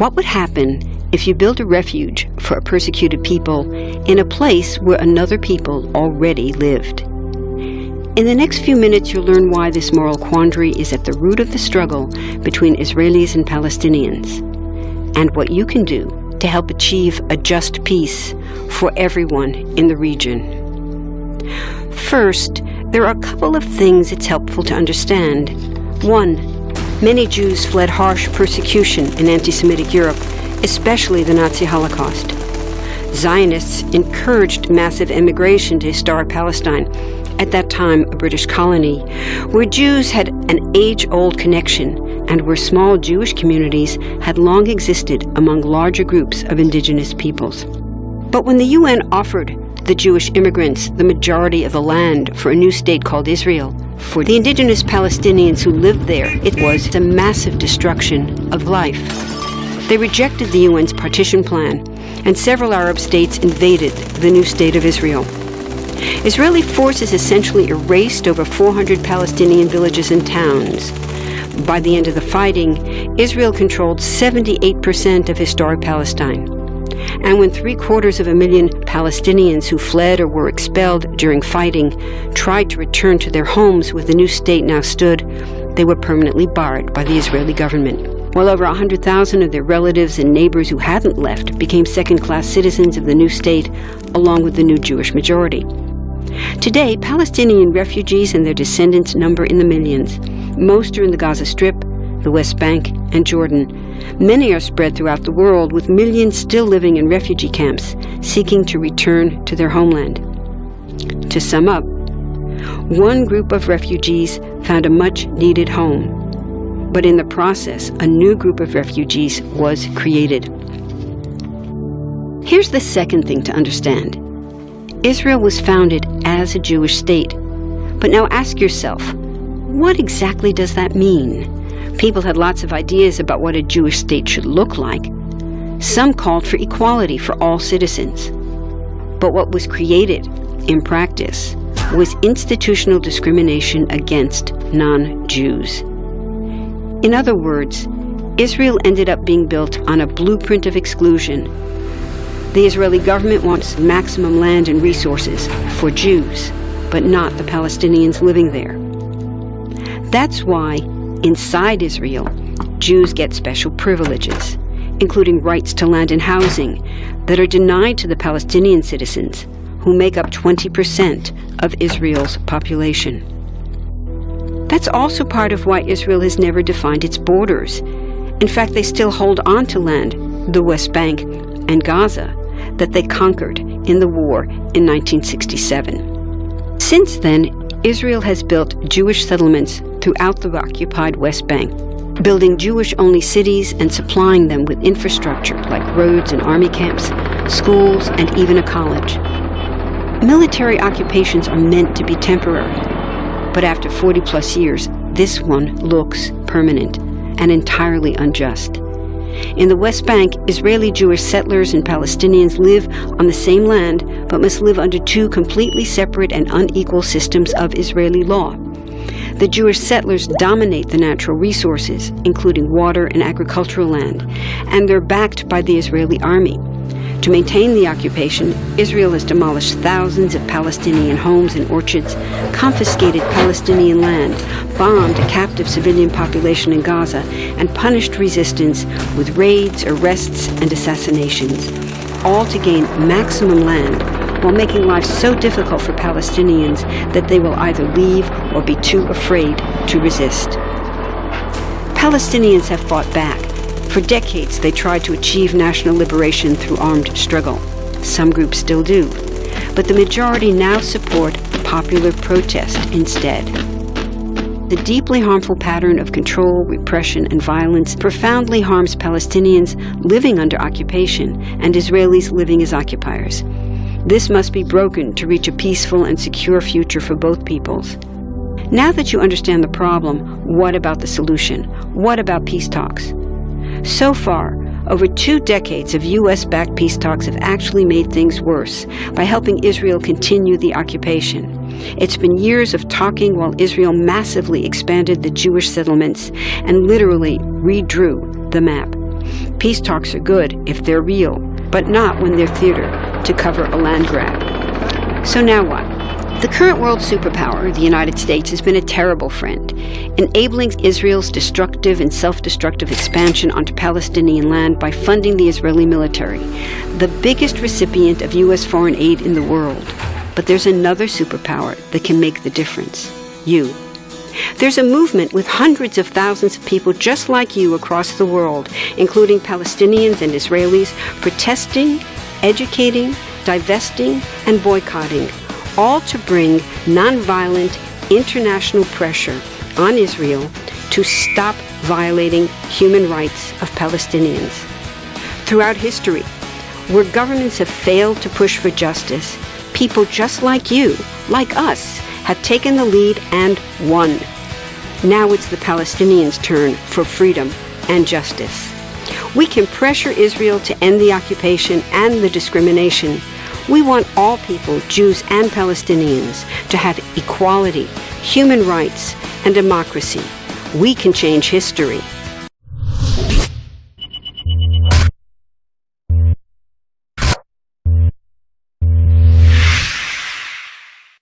What would happen if you built a refuge for a persecuted people in a place where another people already lived? In the next few minutes, you'll learn why this moral quandary is at the root of the struggle between Israelis and Palestinians, and what you can do to help achieve a just peace for everyone in the region. First, there are a couple of things it's helpful to understand. One, many Jews fled harsh persecution in anti-Semitic Europe, especially the Nazi Holocaust. Zionists encouraged massive immigration to historic Palestine, at that time a British colony, where Jews had an age-old connection and where small Jewish communities had long existed among larger groups of indigenous peoples. But when the UN offered the Jewish immigrants the majority of the land for a new state called Israel, for the indigenous Palestinians who lived there, it was a massive destruction of life. They rejected the UN's partition plan, and several Arab states invaded the new state of Israel. Israeli forces essentially erased over 400 Palestinian villages and towns. By the end of the fighting, Israel controlled 78% of historic Palestine. And when 750,000 Palestinians who fled or were expelled during fighting tried to return to their homes where the new state now stood, they were permanently barred by the Israeli government. While over 100,000 of their relatives and neighbors who hadn't left became second-class citizens of the new state, along with the new Jewish majority. Today, Palestinian refugees and their descendants number in the millions. Most are in the Gaza Strip, the West Bank, and Jordan. Many are spread throughout the world, with millions still living in refugee camps, seeking to return to their homeland. To sum up, one group of refugees found a much-needed home, but in the process, a new group of refugees was created. Here's the second thing to understand. Israel was founded as a Jewish state. But now ask yourself, what exactly does that mean? People had lots of ideas about what a Jewish state should look like. Some called for equality for all citizens. But what was created, in practice, was institutional discrimination against non-Jews. In other words, Israel ended up being built on a blueprint of exclusion. The Israeli government wants maximum land and resources for Jews, but not the Palestinians living there. That's why, inside Israel, Jews get special privileges, including rights to land and housing, that are denied to the Palestinian citizens, who make up 20% of Israel's population. That's also part of why Israel has never defined its borders. In fact, they still hold on to land, the West Bank and Gaza, that they conquered in the war in 1967. Since then, Israel has built Jewish settlements throughout the occupied West Bank, building Jewish-only cities and supplying them with infrastructure like roads and army camps, schools, and even a college. Military occupations are meant to be temporary, but after 40-plus years, this one looks permanent and entirely unjust. In the West Bank, Israeli Jewish settlers and Palestinians live on the same land, but must live under two completely separate and unequal systems of Israeli law. The Jewish settlers dominate the natural resources, including water and agricultural land, and they're backed by the Israeli army. To maintain the occupation, Israel has demolished thousands of Palestinian homes and orchards, confiscated Palestinian land, bombed a captive civilian population in Gaza, and punished resistance with raids, arrests, and assassinations, all to gain maximum land, while making life so difficult for Palestinians that they will either leave or be too afraid to resist. Palestinians have fought back. For decades, they tried to achieve national liberation through armed struggle. Some groups still do, but the majority now support popular protest instead. The deeply harmful pattern of control, repression, and violence profoundly harms Palestinians living under occupation and Israelis living as occupiers. This must be broken to reach a peaceful and secure future for both peoples. Now that you understand the problem, what about the solution? What about peace talks? So far, over 2 decades of U.S.-backed peace talks have actually made things worse by helping Israel continue the occupation. It's been years of talking while Israel massively expanded the Jewish settlements and literally redrew the map. Peace talks are good if they're real, but not when they're theater to cover a land grab. So now what? The current world superpower, the United States, has been a terrible friend, enabling Israel's destructive and self-destructive expansion onto Palestinian land by funding the Israeli military, the biggest recipient of U.S. foreign aid in the world. But there's another superpower that can make the difference: you. There's a movement with hundreds of thousands of people just like you across the world, including Palestinians and Israelis, protesting, educating, divesting, and boycotting, all to bring nonviolent international pressure on Israel to stop violating human rights of Palestinians. Throughout history, where governments have failed to push for justice, people just like you, like us, have taken the lead and won. Now it's the Palestinians' turn for freedom and justice. We can pressure Israel to end the occupation and the discrimination. We want all people, Jews and Palestinians, to have equality, human rights, and democracy. We can change history.